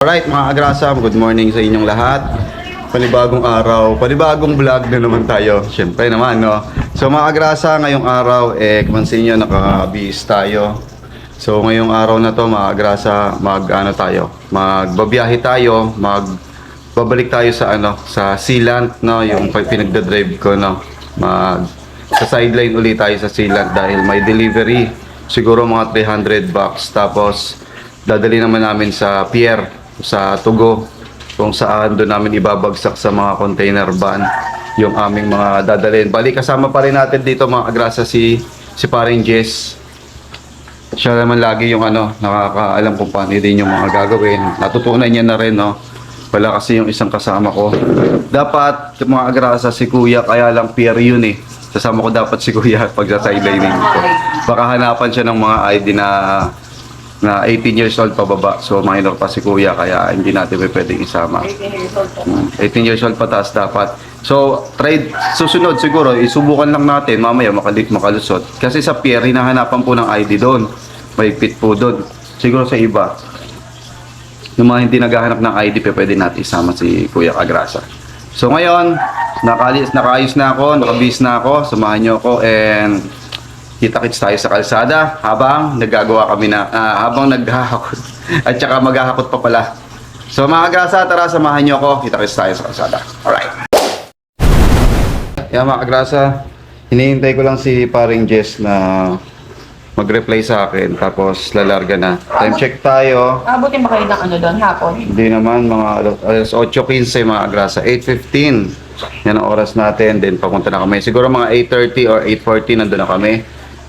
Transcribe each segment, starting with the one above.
Alright mga agrasa, good morning sa inyong lahat. Panibagong araw, panibagong vlog na naman tayo. Siyempre naman, no? So mga agrasa, ngayong araw, kamansin nyo, nakabihis tayo. So ngayong araw na to mga agrasa, magbabiyahe tayo, babalik tayo sa sa Sealant, no? Yung pinagdadrive ko, no? Sa sideline ulit tayo sa Sealant dahil may delivery. Siguro mga 300 bucks. Tapos dadali naman namin sa pier, sa Tugo, kung saan doon namin ibabagsak sa mga container van yung aming mga dadalhin. Bali, kasama pa rin natin dito mga agrasa si paring Jess. Siya naman lagi yung nakakaalam kung paano din yung mga gagawin. Natutunan niya na rin, no? Wala kasi yung isang kasama ko. Dapat mga agrasa si Kuya, kaya lang pier yun eh. Kasama ko dapat si Kuya pag sa sideline ko. Baka hanapan siya ng mga ID na 18 years old pababa. So minor pa si Kuya kaya hindi natin pwedeng isama. 18 years old pataas dapat. So susunod siguro isubukan lang natin mamaya makalusot. Kasi sa pier hinahanapan po ng ID doon. May pit po doon. Siguro sa iba. Yung mga hindi naghahanap ng ID pwede natin isama si Kuya Agrasa. So ngayon nakaayos na ako, nakabihis na ako. Samahan niyo ako and kita-kits tayo sa kalsada habang naghahakot at saka maghahakot pa pala. So mga agrasa, tara samahan nyo ako, kita-kits tayo sa kalsada. Alright. Yan mga agrasa, hinihintay ko lang si paring Jess na mag-reply sa akin tapos lalarga na. Time check tayo. Abutin ba kayo ng doon hapon? Hindi naman, mga alas 8:15 mga agrasa, 8:15. Yan ang oras natin, then papunta na kami. Siguro mga 8:30 or 8:40 nandun na kami.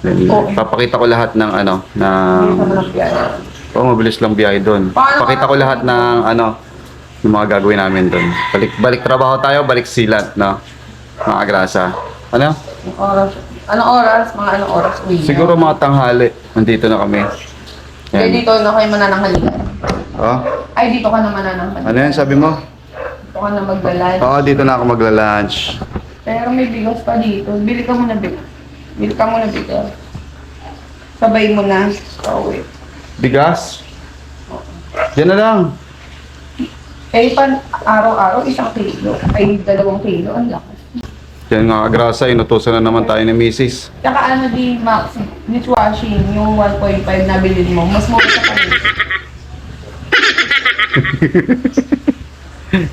Then, papakita ko lahat ng mabilis lang biyahe doon. Pakita ko lahat ng yung mga gagawin namin doon. Balik trabaho tayo, balik Sealant, no? Mga agrasa. Anong oras uwi? Siguro mga tanghali. Nandito na kami. Kaya dito na kayo manananghalian. Oh? Ay, dito ka na manananghalian. Ano yan, sabi mo? Dito ka na magla-lunch. Oo, dito na ako magla-lunch. Pero may bigas pa dito. Bili ka muna bigas. Sabay mo na. Pauwi. Bigas? Yan na lang. Araw-araw, 1 kilo. Ay, 2 kilo. Ang lakas. Yan nga, agrasa, inutusan na naman tayo ni Mrs. Tsaka Max, dishwashing, yung 1.5 na bilhin mo, mas mura sa kanila.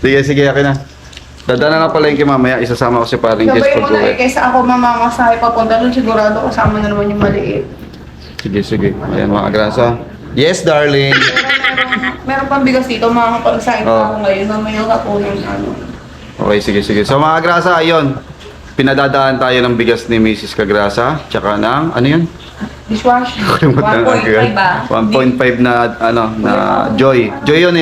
Sige, akin na. Dadaan na pala yung mamaya, isasama ko si paring Jess Sabay pag mo na uwi. kaysa ako mamamasahe papunta doon, sigurado kasama na naman yung maliit. Sige. Ayan mga agrasa. Yes, darling. Meron pang bigas dito, makakapagsahin pa ako ngayon, mamaya ka po yung Okay, sige. So mga agrasa, ayun. Pinadadaan tayo ng bigas ni Mrs. Kagrasa. Tsaka ng, ano yun? Dishwashing. 1.5 ba? 1.5 na, na Joy. Joy yun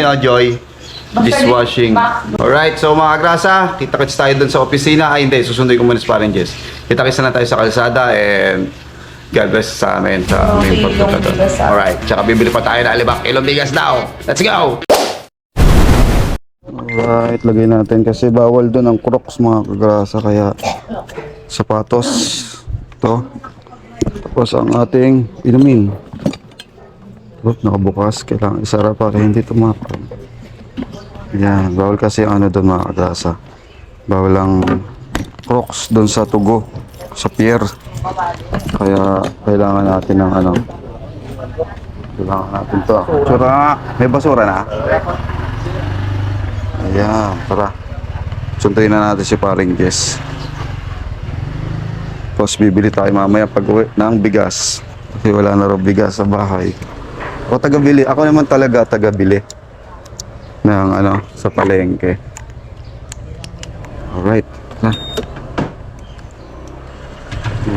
dishwashing. Dishwashing. Alright, so mga agrasa, kita-kits tayo dun sa opisina. Ay hindi, susunduin ko muna si paring Jess. Kita-kits na tayo sa kalsada and God bless sa amin sa aming pagpunta doon. Alright, tsaka bibili pa tayo na 5 kilong bigas daw. Let's go! Alright, lagay natin kasi bawal doon ang Crocs mga kagrasa, kaya sapatos to. Tapos ang ating inumin. Nakabukas, kailangan isara para hindi tumakbo. Yan, bawal kasi doon mga kagrasa. Bawal ang Crocs doon sa Tugo, sa pier. Kaya kailangan natin ng kailangan natin to. Basura, may basura na. Ayan, tara. Suntuin na natin si paring Jess. Tapos bibili tayo mamaya pag uwi ng bigas. Kasi wala na raw bigas sa bahay. Ako taga-bili. Ako naman talaga taga-bili ng sa palengke. Alright.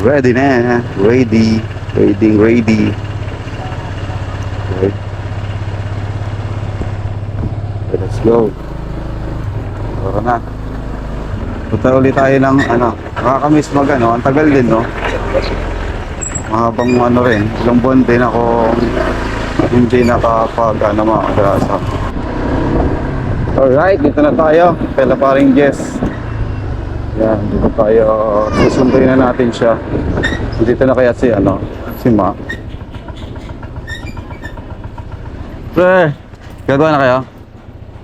Ready na. Ready. Okay. Let's go. Tara na. Punta ulit tayo ng nakakamiss ang tagal din, no? Mahabang rin, ilang buwan din ako hindi nakapag mga agrasa. Alright, dito na tayo. Kaya paring Jess. Yan, dito tayo. Susunduin na natin siya. Dito na kaya si Ma. Gagawa na kayo?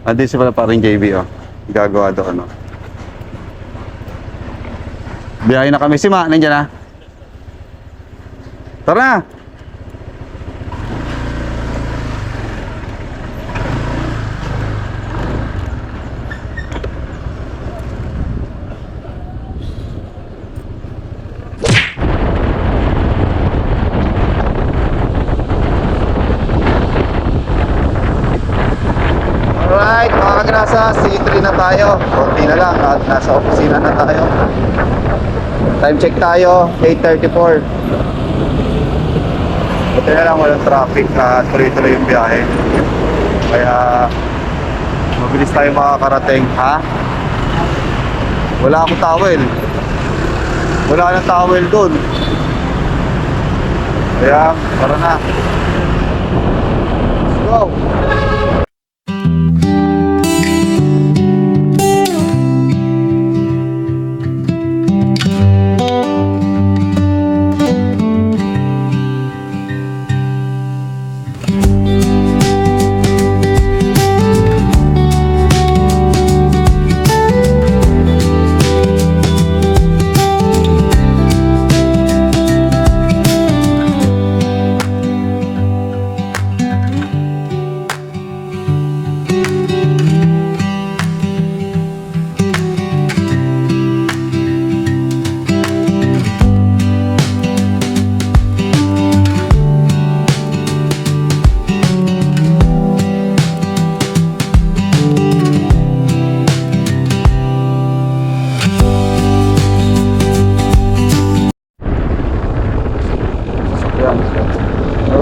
Andi si pala paring JB, oh. Gagawa doon, oh. Biyahe na kami. Si Ma, nandiyan na. Tara na! Alright, mga kagrasa, C3 na tayo. Konti na lang at nasa opisina na tayo. Time check tayo, 8:34. Buti na lang walang traffic na tuloy-tuloy yung biyahe. Kaya mabilis tayo makakarating. Ha? Wala akong towel. Wala nang towel dun. Kaya, tara na. Let's go!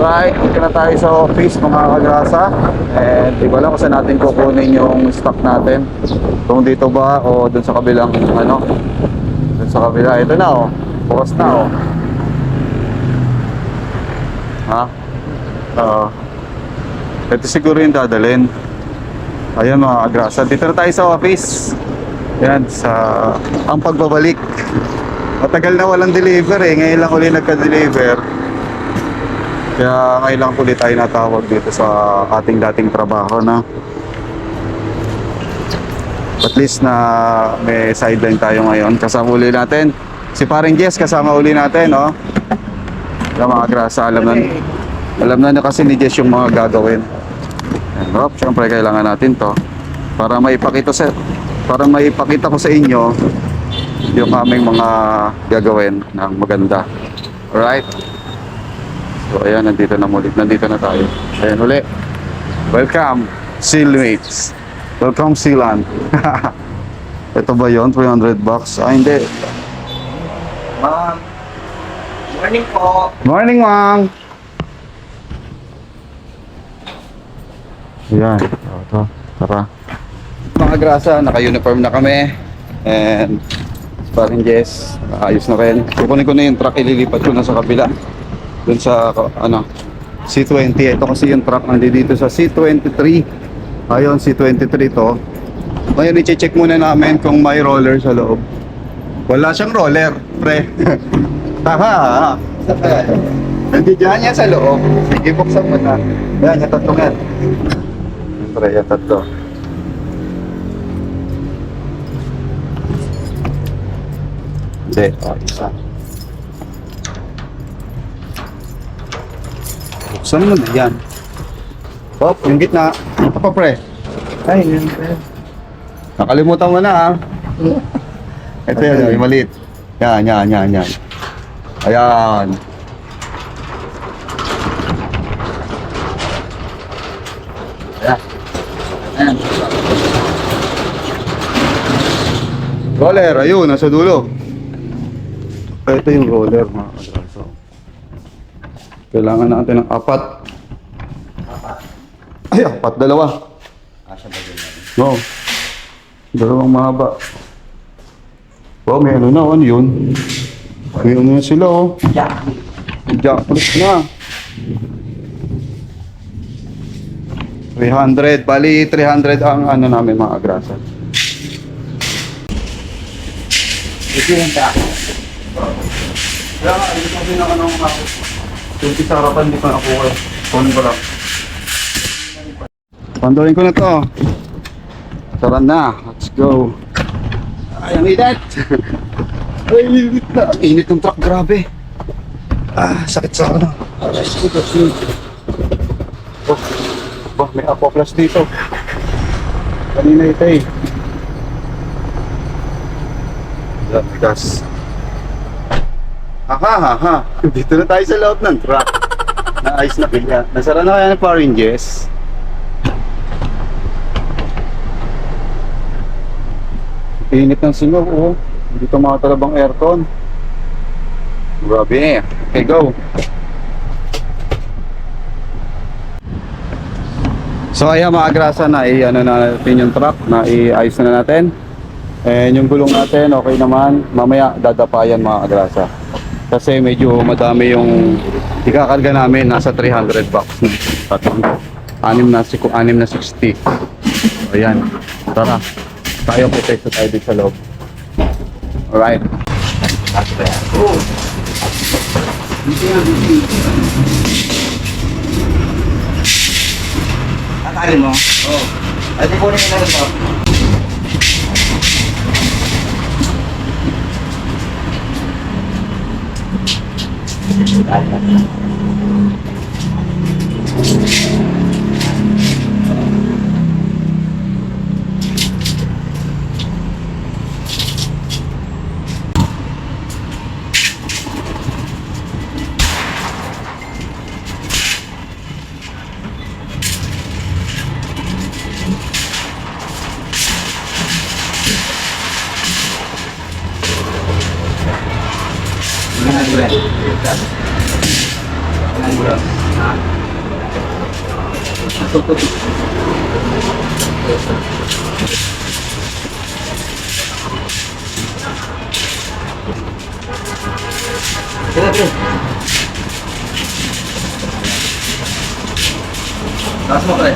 Alright, dito na tayo sa office mga kagrasa. And di ko alam kung saan natin kukunin yung stock natin. Kung dito ba o dun sa kabilang ano. Dun sa kabila. Ito na oh. Bukas na oh. Ha? Oo. Ito siguro yung dadalhin. Ayan mga kagrasa. Dito na tayo sa office. Yan sa ang pagbabalik. Matagal na walang deliver eh. Ngayon lang uli nagka-deliver. Kaya ngayon lang ulit tayo natawag dito sa ating dating trabaho na at least na may sideline tayo ngayon. Kasama uli natin si paring Jess, kasama uli natin no? Yung mga grasa, alam na kasi ni Jess yung mga gagawin. And, syempre kailangan natin to para maipakita ko sa inyo yung aming mga gagawin ng maganda. Alright? So ayan, nandito na tayo. Ayan uli. Welcome, Sealmates. Welcome, Sealand. Ito ba yun? 300 bucks? Ah, hindi. Ma'am, morning po. Morning, ma'am. Ayan. Ito. Tara. Mga grasa, naka-uniform na kami. And parang Jess, ayos na rin. Kukunin ko na yung truck, ililipat ko na sa kabila. Dun sa ano, C20. Ito kasi yung truck nandito sa C23. Ayun, C23 to. Ngayon i-check muna namin kung may roller sa loob. Wala siyang roller, pre. Taha. Nandiyan yan sa loob. Sige, buksan mo na. Yan, yung tatlong yan. Pre, yung tatlo. Hindi, isa. Buksan mo na yan. Pop, yung gitna. Ito pa, pre. Ay, yun po. Nakalimutan mo na, ha? Ito yan, yung maliit. Yan. Ayan. Ayan. Roller, ayun, nasa dulo. Ito yung roller, mga kadraso. Kailangan natin ng apat. Ay, apat, dalawa. Asa ba yun? No. Dalawang mahaba. Oh, may ano na, ano yun? May ano na sila, oh. Jackfruit na. 300. Bali, 300 ang ano namin, mga agrasa. Ito yung ta. Kaya nga, hindi ko pinaka-anong ako. Yung sa harapan, di pa nakuha. Kunin ko lang. Pandorin ko na to. Tara na, let's go. Ay, ang init! Ay, init na. Ang init ng truck, grabe. Sakit sa ano. Oh, may apoplas dito. Kanina ito eh. Gas. Ha. Dito na tayo sa loob ng truck. Naayos na kaya. Nasara na kaya ng power hinges. Init ng singaw, oh. Hindi tumatalabang aircon. Grabe. Okay, go. So ayan mga agrasa, na ano na natin yung truck, na iayos na natin. And yung gulong natin, okay naman. Mamaya dadapayan mga agrasa. Kasi medyo madami yung ikakarga namin, nasa 300 bucks na. Anim na 60. Ayan, tara. Tayo protect tayo dito sa loob. Alright. Oh. Akalin mo? Oo. Ay, di kunin mo na ito. Taas mo, pre.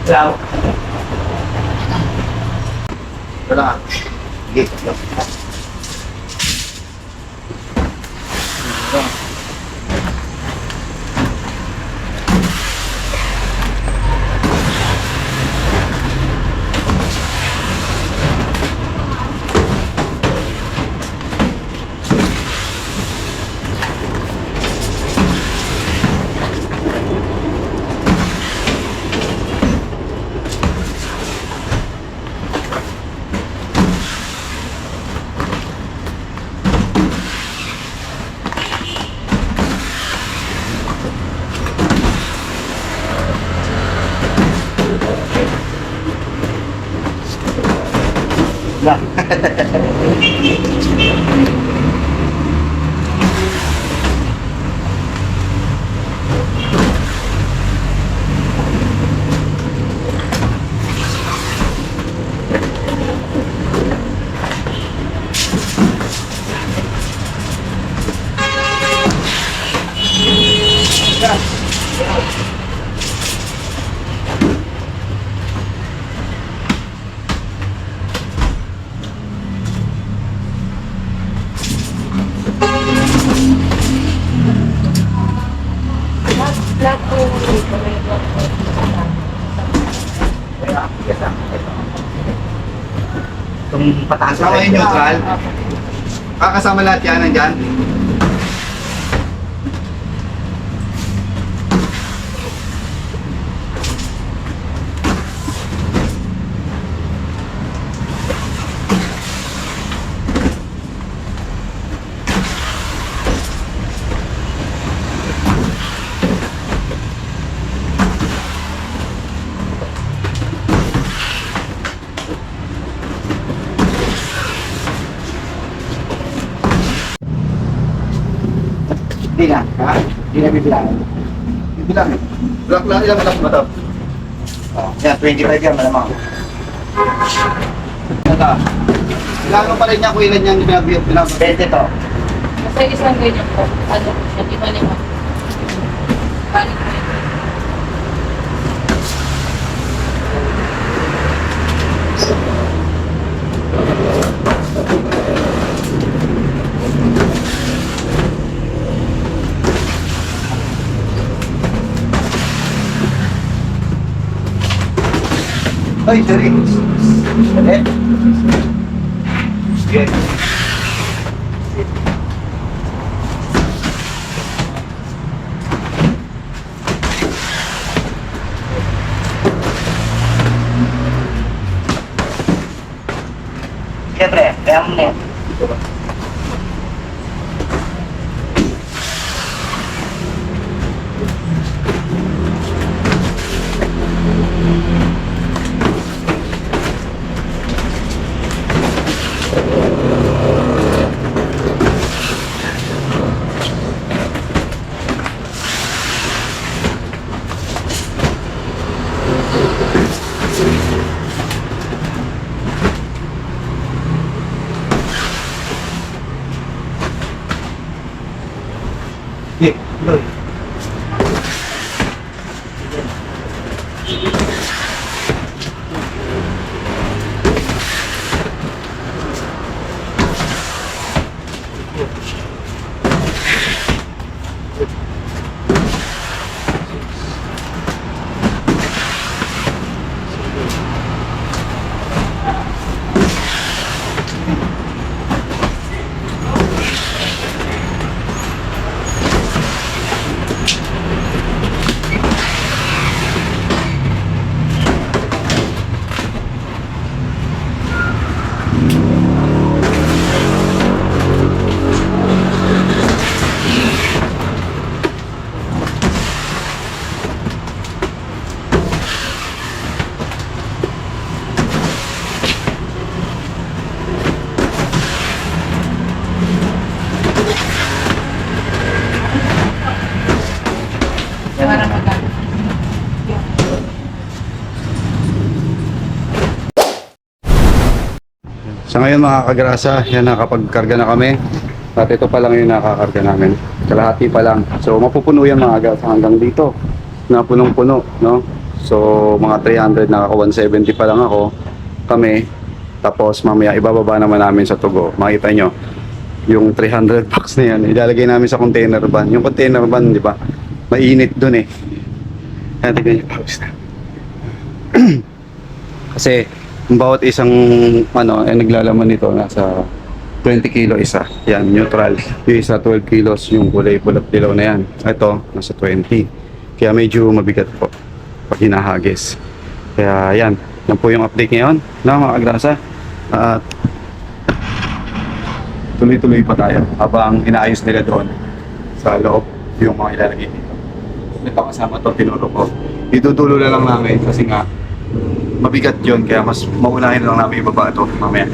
Hello. Tara. Sige. Lah. Lahat po dito may Itong pataas Kasama yung neutral. Kasama lahat yan, nandyan. Hindi na. Ha? Hindi na bibilang. Bilang. Black lang, ilang black ba ito? Oh, yan, 25 yan, malamang. Ito. Ilang pa rin niya kung ilan yung pinag 20 to. Kasi isang ganyan po. Ano, iba lima. Balik po yun. Ay, sorry. Dali. Sige. Siyempre, kaya mo na yan. Sige, tuloy. Para magkano. Sa ngayon mga kagrasa, yan nakapagkarga na kami. At ito pa lang yung nakakarga namin. Kalahati pa lang. So mapupuno yan mga kagrasa hanggang dito. Na punong-puno, no? So mga 300, naka 170 pa lang ako. Kami. Tapos mamaya ibababa naman namin sa tugo. Makita nyo, yung 300 packs na yan, ilalagay namin sa container van. Yung container van, di ba? Mainit dun eh. Ayan, tignan nyo, pawis na. Kasi, yung bawat isang, naglalaman nito, nasa 20 kilo isa. Yan, neutral. Yung isa, 12 kilos, yung kulay pulap dilaw na yan. Ito, nasa 20. Kaya medyo mabigat po pag hinahagis. Kaya yan, yan po yung update ngayon na mga kagrasa. At tuloy-tuloy pa tayo habang inaayos nila doon sa loob yung mga ilalagay dito. Ito kasama to, tinuro ko. Itutulo na lang namin kasi nga mabigat yun, kaya mas maunahin lang namin ibaba ito mamaya.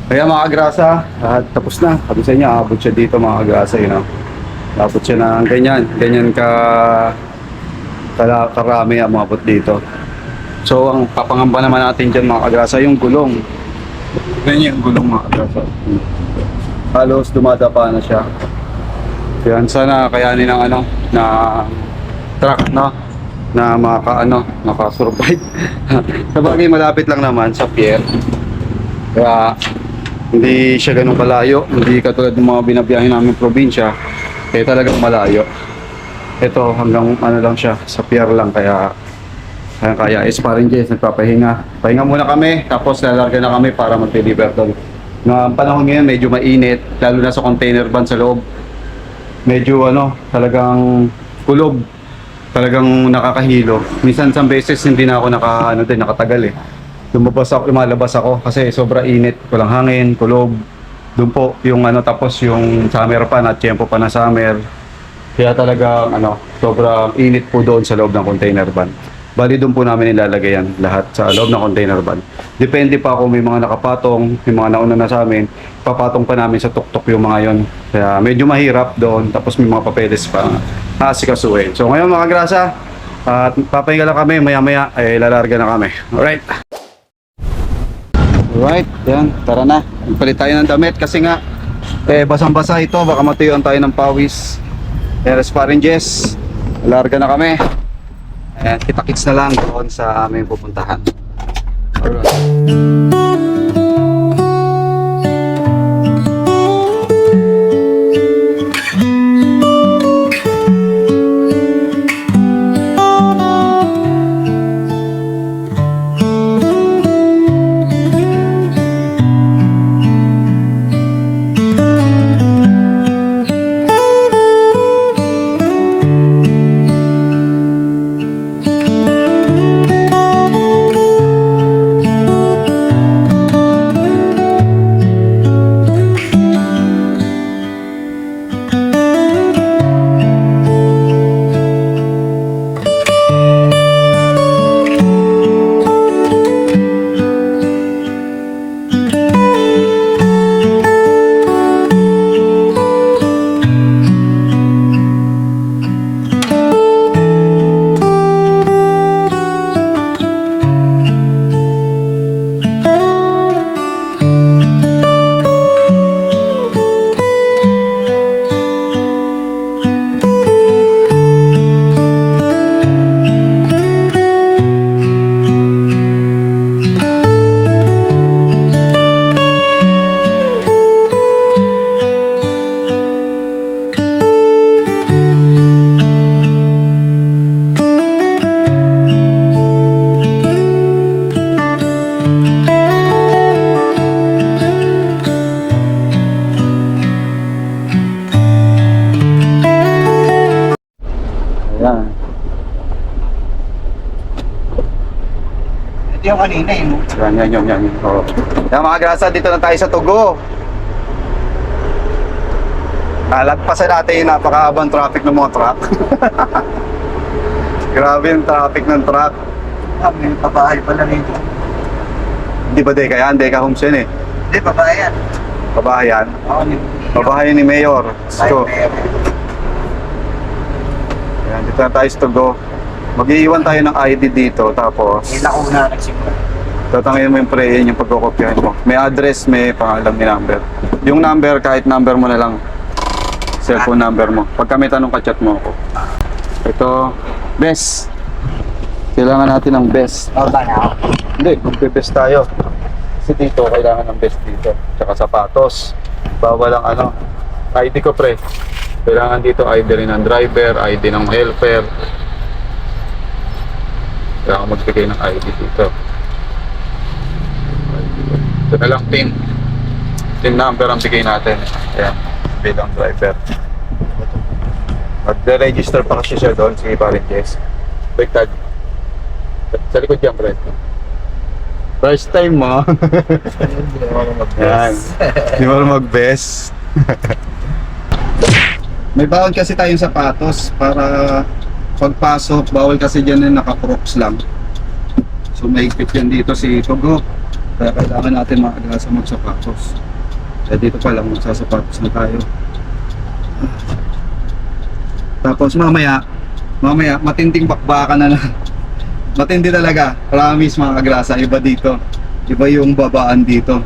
Kaya mga kagrasa, tapos na. Sabi sa inyo, abot siya dito mga kagrasa, abot siya ng ganyan karami ang umabot dito. So ang papangamba naman natin dyan mga kagrasa, yung gulong. Ganyan yung gulong mga kagrasa. Halos dumadapa na siya. Yan, sana kayanin ng na truck, no? Na makasurvive. Sabagay malapit lang naman sa pier. Kaya hindi siya ganun kalayo, hindi katulad ng mga binabiyahin namin probinsya, kaya talagang malayo. Ito hanggang lang siya, sa pier lang, kaya Paring Jess, nagpapahinga. Pahinga muna kami, tapos lalarga na kami para mag-deliver doon. Ang panahon ngayon medyo mainit, lalo na sa container van sa loob. Medyo talagang kulob, talagang nakakahilo. Minsan sa beses hindi na ako nakatagal eh. Lumalabas ako kasi sobra init, walang hangin, kulob. Doon po yung ano, tapos yung summer pa, na tiyempo pa na summer. Kaya talaga ano, sobrang init po doon sa loob ng container van. Bali doon po namin ilalagay yan lahat sa loob ng container van. Depende pa kung may mga nakapatong, may mga nauna na sa amin, papatong pa namin sa tuktok yung mga yon. Kaya medyo mahirap doon, tapos may mga papeles pa na asikasuhin. So ngayon mga grasa, at papahinga lang kami, maya-maya ay lalarga na kami. Alright. Alright, yan, tara na. Palit tayo ng damit kasi nga basang-basa ito, baka matuyuan tayo ng pawis. Eres pa rin, Jess. Larga na kami. Ayan, kita-kits na lang doon sa aming pupuntahan. Alright. Ayan. Ito yung kanina eh. No? Yan. Oh. Yan mga grasa, dito na tayo sa Tugo. Lagpasan natin yung napakahabang traffic ng mga truck. Grabe yung traffic ng truck. May pabahay pala rito. Hindi ba Deka yan? Deka Homes yan eh. Hindi, pabahay yan. Pabahayan. Oo, Pabahayan ni Mayor. So, ayan, dito na tayo sa Tugo. Mag-iiwan tayo ng ID dito, tapos May nakuna nagsimula. tatangin mo yung pre-in, yung pagkukopyahin mo. May address, may pangalan, may number. Yung number, kahit number mo na lang. Cellphone number mo. Pagka may tanong ka, chat mo ako. Ito, best. Kailangan natin ng best. Oo, ba na ako? Hindi, magpe-best tayo. Kasi dito, kailangan ng best dito. Tsaka sapatos. Bawal ang ano. ID ko pre. Kailangan dito ID rin ng driver, ID ng helper. Kailangan magbigay ng ID dito. Ito na lang PIN. PIN number ang bigay natin. Ayan, bilang driver. Magre-register pa kasi siya doon. Sige pa rin, Jess. Baliktad. Sa likod yan, Brett. First time mo. Hindi naman Yan. Di mo mag-best. May bawal kasi tayong sapatos para pagpasok. Bawal kasi dyan na naka-crocs lang. So mahigpit yan dito si Tugo. Kaya kailangan natin maagrasa magsapatos. Kaya dito pa lang magsasapatos na tayo. Tapos mamaya matinding bakbakan na lang. Matindi talaga. Promise mga kagrasa, iba dito. Iba yung babaan dito.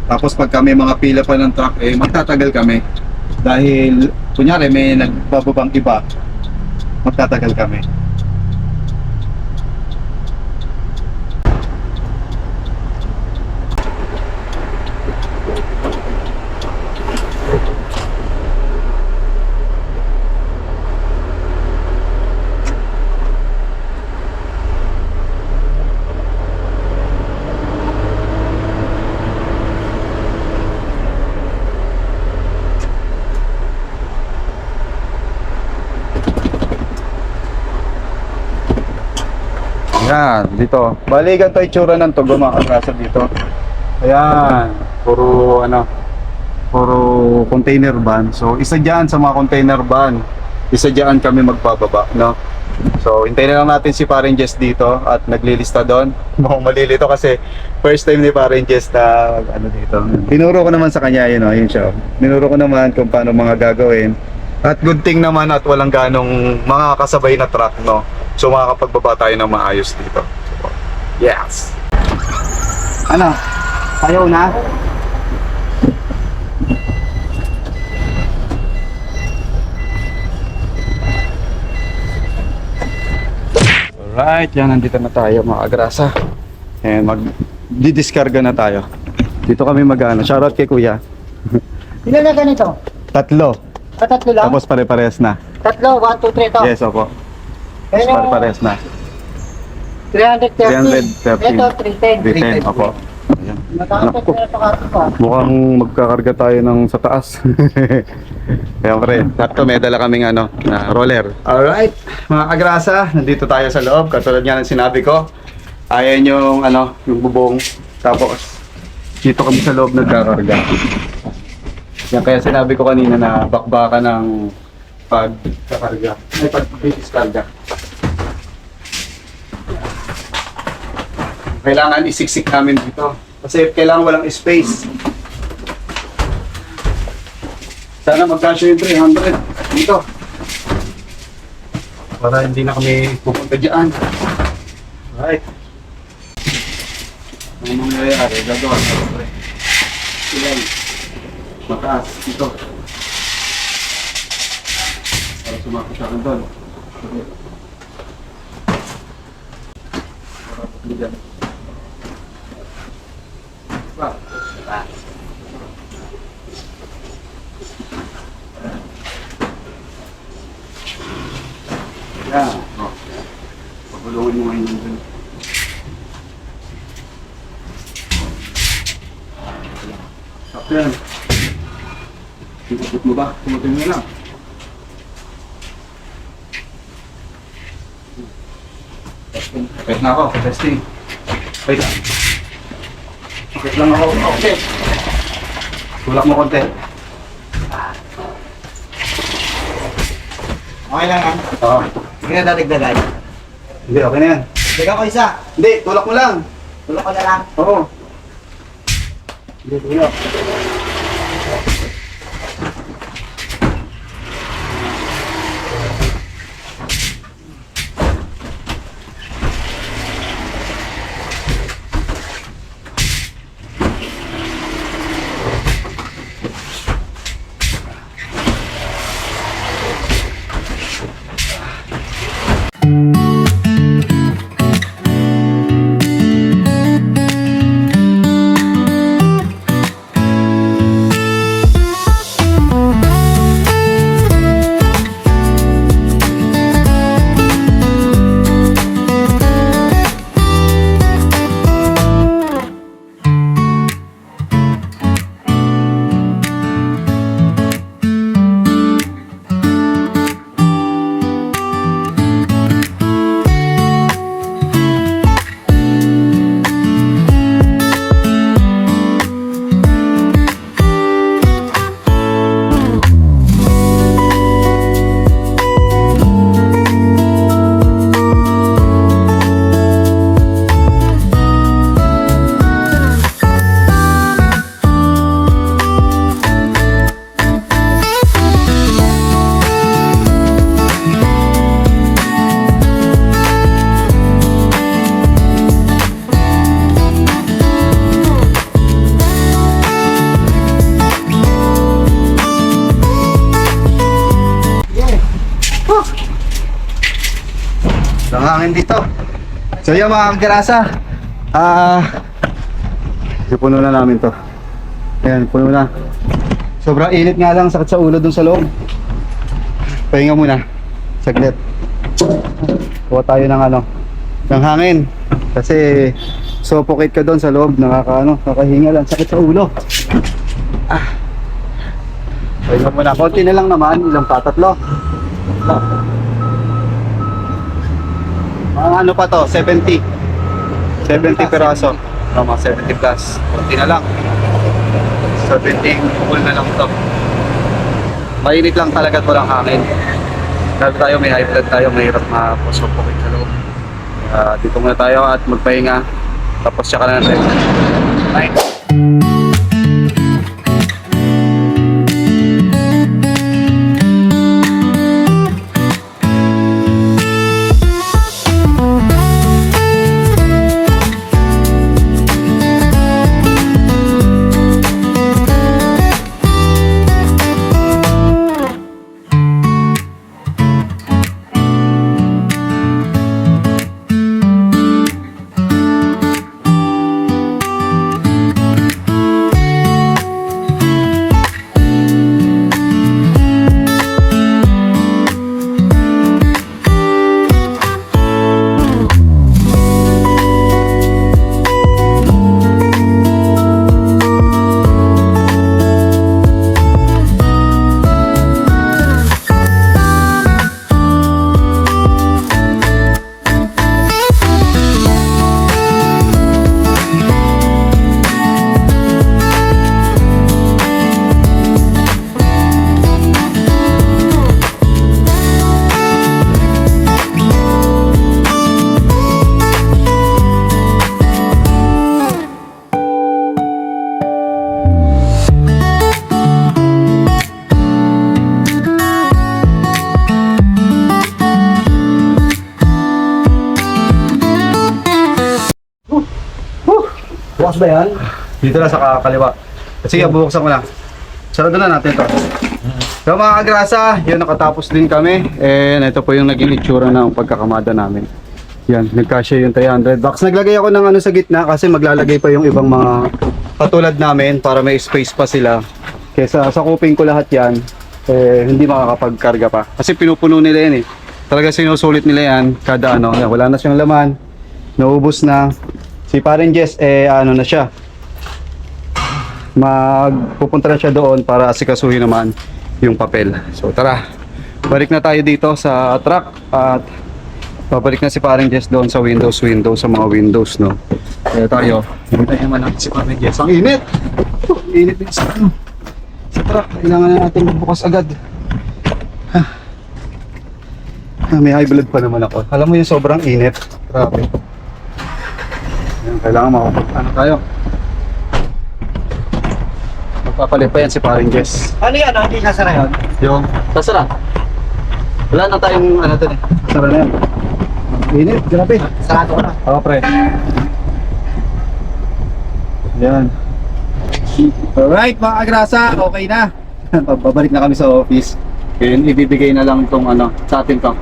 Tapos pag kami mga pila pa ng truck, magtatagal kami. Dahil, kunyari may nagbababang iba, magtatagal kami. Yan, dito. Bali, ganito itsura ng Tugo mga kagrasa dito. Ayan, puro ano, puro container van. So isa dyan sa mga container van, isa dyan kami magpababa, no? So hintayin na lang natin si Paring Jess dito at naglilista doon. Mukhang malilito kasi first time ni Paring Jess na ano dito. Tinuro ko naman sa kanya yun, no? Yun siya. Tinuro ko naman kung paano mga gagawin. At good thing naman at walang ganong mga kasabay na truck, no? So makakapagbaba tayo ng maayos dito. So, yes! Ano? Payaw na? Alright, yan, nandito na tayo mga agrasa. And mag-didiskarga na tayo. Dito kami mag-ano. Shoutout kay Kuya. Ilan na ganito? 3. Tatlo lang? Tapos pare-pares na. Tatlo, 1, 2, 3 to. Yes, opo. Kaya yung Pare-pares na. 330. 313. Ito, 310. 310, opo. Ayan. Nakakapit Naku. na ito kato pa. Mukhang magkakarga tayo ng sa taas. Kaya pre, sakto may dala kaming ano, na roller. Alright, mga kagrasa, nandito tayo sa loob. Katulad nga ng sinabi ko, ayan yung ano, yung bubong. Tapos, dito kami sa loob nagkakarga. Yan kaya sinabi ko kanina na bakbaka ng pagkakarga. Ay, pag-diskarga. Kailangan isiksik namin dito. Kasi kailangan walang space. Sana magkasya yung 300 dito. Para hindi na kami pupunta dyan. Alright. Ang mangyayari, gagawa na pre. Ilan? Mataas, dito. Para sumakot sa akin doon. Para pupunta dyan. Yan. Oh. Pagulungan mo ngayon dun. Sakto yan. Tinapot mo ba? Tumutin mo lang. Wait na ako. Testing. Wait lang. Wait lang ako. Okay. Tulak mo konti. Okay lang ha? Oo. Hindi na dadagdagan. Hindi, okay na yan. Dagan ko isa. Hindi, tulak mo lang. Tulog ko na lang. Oo. Hindi, tulak. Langhangin dito. So yun mga kagrasa. Puno na namin to. Ayan, puno na. Sobrang init nga lang, sakit sa ulo dun sa loob. Pahinga muna. Saglit. Kuha tayo ng ano, ng hangin. Kasi suffocate ka doon sa loob, nakakahinga lang, sakit sa ulo. Pahinga muna. Konti na lang naman, ilang patatlo. Mga ano pa to, 70. 70 peraso. Mga 70 plus. Konti na lang. So, 20 cool na lang to. Mainit lang talaga at walang hangin. Dahil tayo, may high blood tayo, mahirap mapusok-pukit sa loob. Dito muna tayo at magpahinga. Tapos tsaka na natin. Right. Bukas ba yan? Dito na sa kaliwa. Sige, bubuksan ko na. Sarado na natin to. So mga kagrasa, yun nakatapos din kami. And ito po yung naging itsura ng pagkakamada namin. Yan, nagkasya yung 300 bucks. Naglagay ako ng ano sa gitna kasi maglalagay pa yung ibang mga katulad namin para may space pa sila. Kesa sa kuping ko lahat yan, hindi makakapagkarga pa. Kasi pinupuno nila yan eh. Talaga sinusulit nila yan kada ano. Yan, wala na siyang laman. Naubos na. Si Paren Jess, ano na siya. Pupunta na siya doon para asikasuhin naman yung papel. So tara, balik na tayo dito sa truck at babalik na si Paren Jess doon sa windows, sa mga windows, no. Kaya tayo, hintayin naman natin si Paren Jess. Ang init! Init din sa truck. Kailangan na natin bukas agad. May high blood pa naman ako. Alam mo yung sobrang init. Grabe. Ayan, kailangan ano tayo. Magpapalit pa yan si Paren Jess. Ano yan? Hindi sasara yun? Yung, sasara. Wala na tayong ano dun eh. Sasara na yan. Init, grabe. Sarado ko na. Oo, pre. Yan. Alright, mga agrasa, okay na. Babalik na kami sa office. Ngayon, ibibigay na lang itong ano, sa atin to.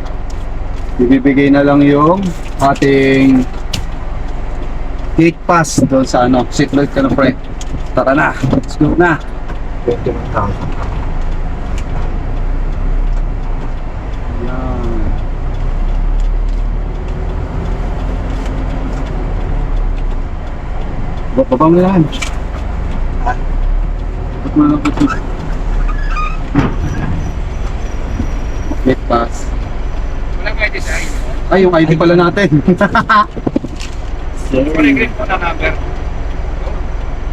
Ibibigay na lang yung ating gate pass doon sa ano, seatbelt ka na, pre. Tara na, let's go na. 21,000. Yan. Baba mo yan. Ba't mo lang ito? Gate pass. Wala ko ID sa ID. Ay, yung ID pala natin. Correct po na number.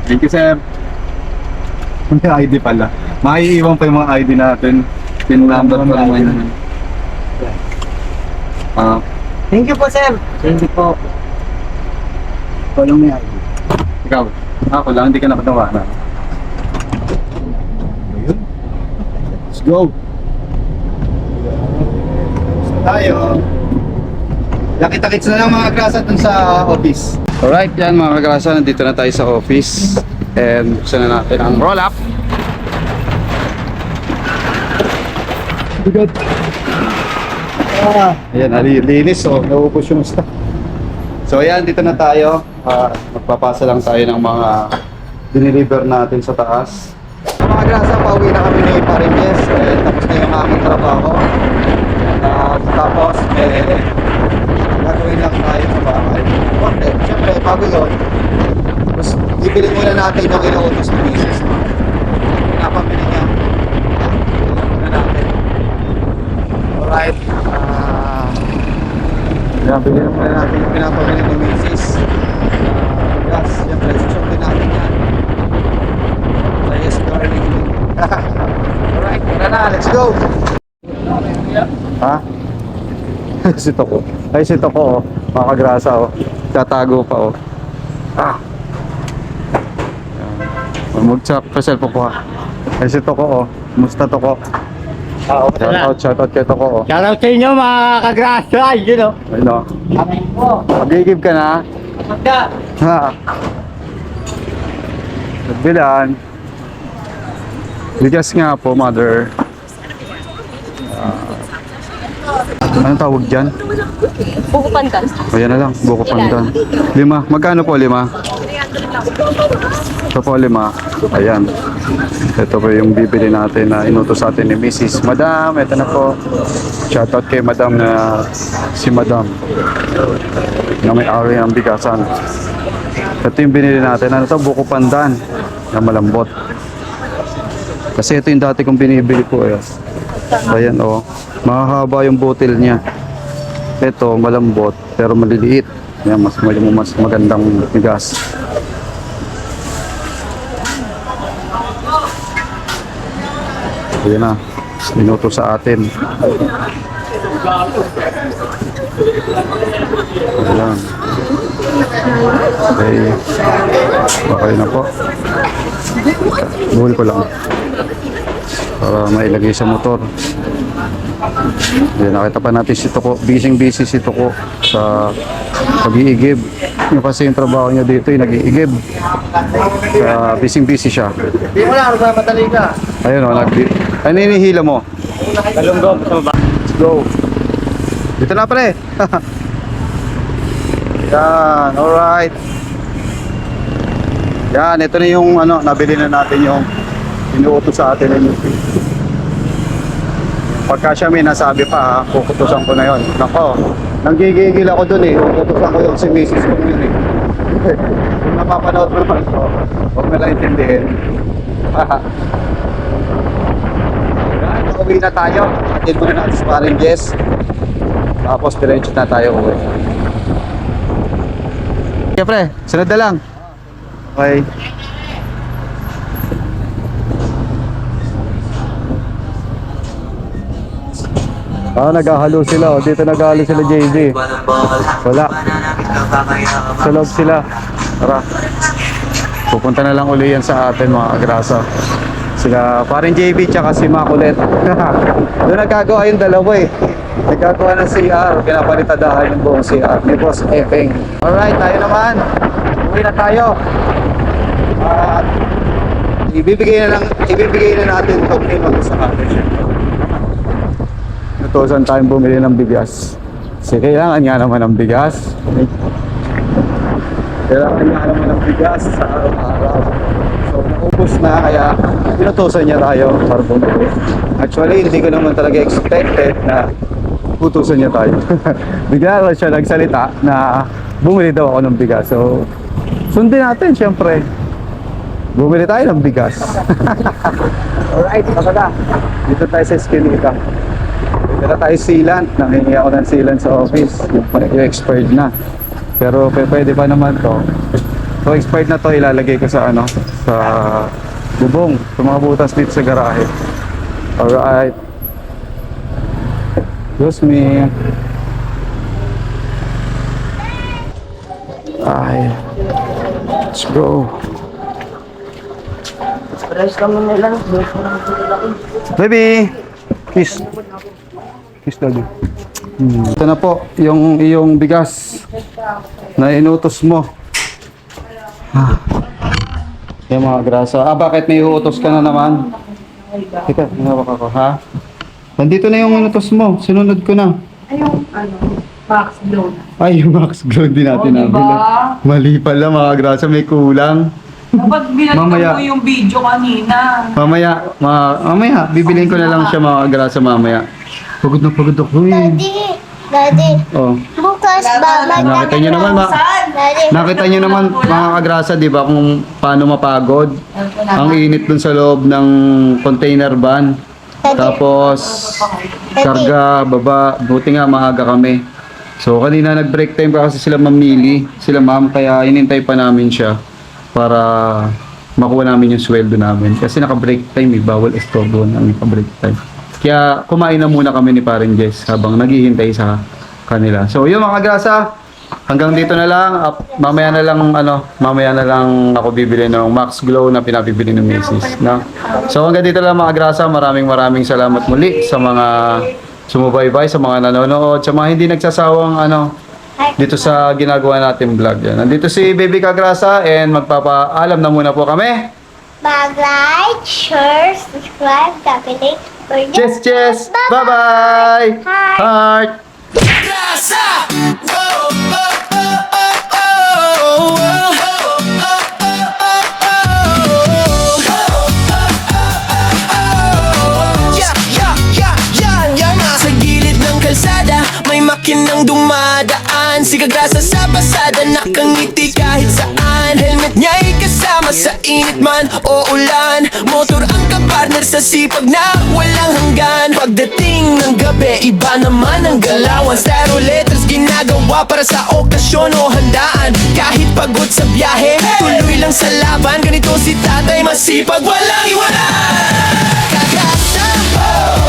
Thank you, sir. May ID pala. Maiiwan pa yung mga ID natin. Pin number pa naman. Thank you po, sir. Thank you po. Walang may ID. Ikaw? Ako lang, hindi ka nakatawa na. Ayun. Let's go. Tayo. Nakita-kits na lang mga kagrasa dun sa office. Alright, yan mga kagrasa, nandito na tayo sa office. And buksan na natin ang roll up. Bigat. Ayan, linis, so naubos yung stock. So ayan, dito na tayo. Magpapasa lang tayo ng mga dineliver natin sa taas. Mga kagrasa, pauwi na kami ni Paren Jess. Tapos na yung aming trabaho. Tapos, gagawin lang tayo sa bahay. Okay, syempre, bago yun, tapos ibili muna natin yung inuutos ng misis. Pinapamili niya. Ibili natin. Alright. Pinapamili muna natin yung pinapamili ng misis. Gas, syempre, susundin natin yan. Sa go! Ha? Si Toko. Ay, si Toko, oh. Mga kagrasa, oh. Tatago pa, oh. Ah! Mag-chat pa cellphone ko, ha. Ay, si Toko, oh. Musta, Toko? Shoutout kay Toko, oh. Shoutout sa inyo mga kagrasa. Yun o. Ayun, oh. Amin po. Mag-i-give ka na, Magda. ha? Nagbilan. Bigas nga po, mother. Anong tawag dyan? Buko pandan. Ayan na lang, buko pandan. 5. Magkano po 5? Ito po 5. Ayan. Ito po yung bibili natin na inutos sa atin ni Mrs. Madam. Ito na po. Shoutout kay Madam na si Madam. Na may-ari ng bigasan. Ito yung binili natin. Ano to? Buko pandan. Na malambot. Kasi ito yung dati kong binibili po. Ayan o. Mahahaba yung bottle niya. Ito malambot pero maliliit. Yan, mas magandang bigas. Ayan na. Minuto sa atin. Ayan. Okay. Okay na po. Buhol ko lang. Para mailagay sa motor. Ayan, nakita pa natin si Toko. Busy si Toko sa pag-iigib. Yung kasi yung trabaho niya dito ay nag-iigib. Kaya busy siya. Hindi mo na, sa madali ka. Ayun o, ano hinihila mo? Galunggong sa baba. Let's go. Dito na pre. Yan, alright. Yan, ito na yung ano, nabili na natin yung inuutos sa atin. Pagka siya may nasabi pa, kukutusan ko na yon. Nako, nanggigigil ako dun eh. Kukutusan ko yung si Mrs. ko yun eh. Kung napapanood mo naman ko, huwag na lang intindihin. Yan, uwi na tayo. Atin muna natin sa paring Jess. Tapos diretso na tayo uwi. Okay pre, sunod na lang. Okay. Naghahalo sila. Dito naghahalo sila, JB. Wala. Sa loob sila. Tara. Pupunta na lang uli yan sa atin, mga agrasa. Sila, parang JB tsaka si Makulet. Doon nagkagawa yung dalawa eh. Nagkagawa ng CR. Pinapalitadahan yung buong CR. Ni Boss Efeng. Alright, tayo naman. Uwi na tayo. At ibibigay na natin itong pinag sa atin. Natusan tayong bumili ng bigas. Kasi kailangan nga naman ng bigas. Kailangan nga naman ng bigas sa araw-araw. So naubos na kaya pinutusan niya tayo para bumili. Actually hindi ko naman talaga expected na putusan niya tayo. Bigla lang siya nagsalita na bumili daw ako ng bigas. So sundin natin syempre. Bumili tayo ng bigas. Alright, baka dito tayo sa Eskinita. Dito na tayo sealant. Nangingi ako ng sealant sa office. Yung expired na. Pero pwede pa naman to. So expired na to, ilalagay ko sa ano, sa bubong. Sa mga butas dito sa garahe. Alright. Excuse me. Ay. Let's go. Price kami nila. Baby! Kiss. Kiss daddy. Ito na po, yung iyong bigas na inutos mo. Yung mga grasa. Bakit may uutos ka na naman? Teka, hinawak ako, ha? Nandito na yung inutos mo. Sinunod ko na. Ay, yung Max Glow. Ay, yung Max Glow din natin diba? nabili. Mali pala mga grasa, may kulang. Dapat binalikan mo yung video kanina. Mamaya, bibiliin ko na lang siya mga grasa mamaya. Pagod na pagod ako eh. Daddy, Oh. bukas ba Nakita niyo naman, Daddy, nakita niyo naman mga kagrasa, di ba, kung paano mapagod. Ang init dun sa loob ng container van. Tapos, karga, baba, buti nga maaga kami. So, kanina nag-break time pa kasi sila mamili, sila ma'am, kaya inintay pa namin siya para makuha namin yung sweldo namin. Kasi naka-break time eh, bawal estorbo na naka-break time. Kaya kumain na muna kami ni Paring Jess habang naghihintay sa kanila. So yun mga grasa, hanggang dito na lang. Mamaya na lang ako bibili ng Max Glow na pinabibili ng Macy's, no? So hanggang dito lang mga grasa. Maraming salamat muli sa mga sumubaybay, sa mga nanonood, sa mga hindi nagsasawang dito sa ginagawa natin vlog yan. Nandito si Baby Kagrasa and magpapaalam na muna po kami. Mag-like, share, subscribe, kapitid. Cheers! Bye-bye! Hi. Heart! Sa gilid ng kalsada, may makinang dumadaan. Si Kagrasa sa pasada, nakangiti kahit saan. Helmet niya'y kasama sa init man o ulan. Motor ang kapartner sa sipag na walang hanggan. Pagdating ng gabi, iba naman ang galawan. Stereo letters ginagawa para sa okasyon o handaan. Kahit pagod sa biyahe, tuloy lang sa laban. Ganito si tatay, masipag, walang iwanan. Kagrasa,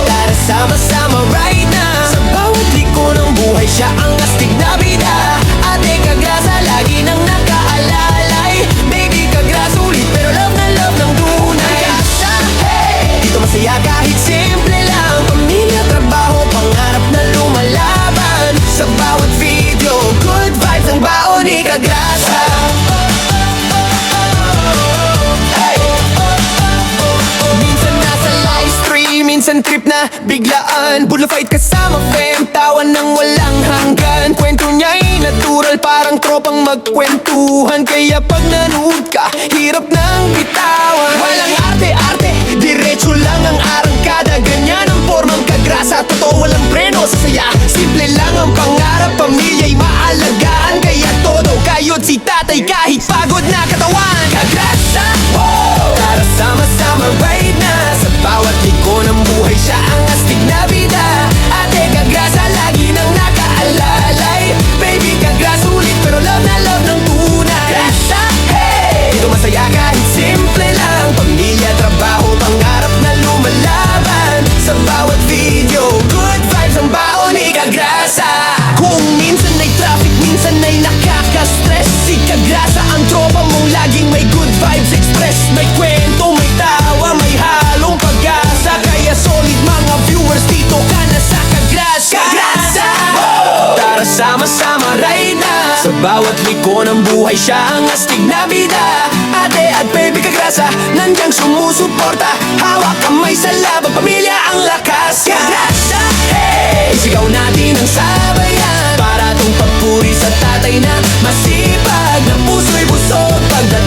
tara sama-sama right now. Sa bawat liko ng buhay, siya ang astig na bida. Ate Kagrasa, lagi nang nakaalalay. Baby Kagrasa, ulit pero love na love ng tunay. Kagrasa, hey! Dito masaya kahit simple lang. Pamilya, trabaho, pangarap na lumalaban. Sa bawat video, good vibes ang baon ni Kagrasa. Minsan nasa live stream, minsan trip na biglaan. Bulla fight kasama fam, tawan ng walang hanggan. Kwento niya'y natural, parang tropang magkwentuhan. Kaya pag nanood ka, hirap nang bitawan. Walang arte-arte, diretso lang ang arangkada. Ganyan ang formang Kagrasa, totoo walang preno sa saya. Simple lang ang pangarap, pamilya'y maalagaan. Kaya todo kayod si tatay kahit pagod na katawan. Kagrasa, tara sama-sama right na. Sa bawat liko ng buhay, siya ang astig na bida. Ate Kagrasa, lagi nang nakaalalay. Baby Kagrasa, ulit pero love na love ng tunay. Kagrasa, hey! Dito masaya kahit simple lang. Pamilya, trabaho, pangarap na lumalaban. Sa bawat video, good vibes ang baon ni Kagrasa. Kung minsan ay traffic, minsan ay nakaka-stress. Si Kagrasa ang tropa mong laging may good vibes express. May kwento, may tawa, may halong pag-asa. Kaya solid mga viewers, dito ka na sa Kagrasa. Kagrasa! Tara sama-sama right na. Sa bawat liko ng buhay, siya ang astig na bida. Ate at Baby Kagrasa, nandiyan sumusuporta. Hawak kamay sa laban, pamilya ang lakas. Kagrasa, hey! Isigaw natin ang sabayan. Para tong papuri sa tatay na masipag, na puso'y busog. Pagdating